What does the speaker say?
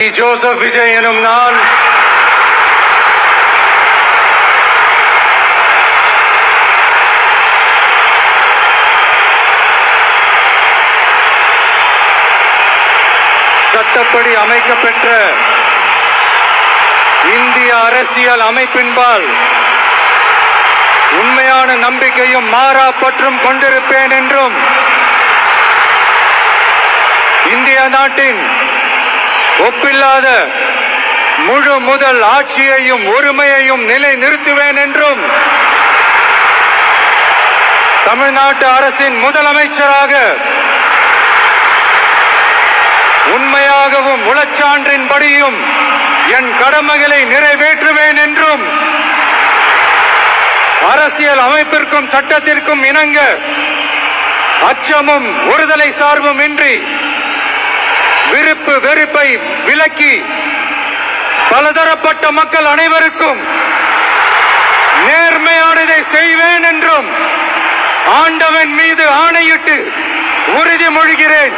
Joseph Vijay எனும் நான் சட்டப்படி அமைக்கப்பெற்ற இந்திய அரசியல் அமைப்பின்பால் உண்மையான நம்பிக்கையும் மாறா பற்றும் கொண்டிருப்பேன் என்றும் இந்திய நாட்டின் ஒப்பில்லாத முழு முதல் ஆட்சியையும் ஒருமையையும் நிலை நிறுத்துவேன் என்றும் தமிழ்நாட்டு அரசின் முதலமைச்சராக உண்மையாகவும் உளச்சான்றின்படியும் என் கடமைகளை நிறைவேற்றுவேன் என்றும் அரசியல் அமைப்பிற்கும் சட்டத்திற்கும் இணங்க அச்சமும் ஒருதலை சார்பும் இன்றி விருப்பு வெறுப்பை விலக்கி பலதரப்பட்ட மக்கள் அனைவருக்கும் நேர்மையானதை செய்வேன் என்றும் ஆண்டவன் மீது ஆணையிட்டு உறுதிமொழிகிறேன்.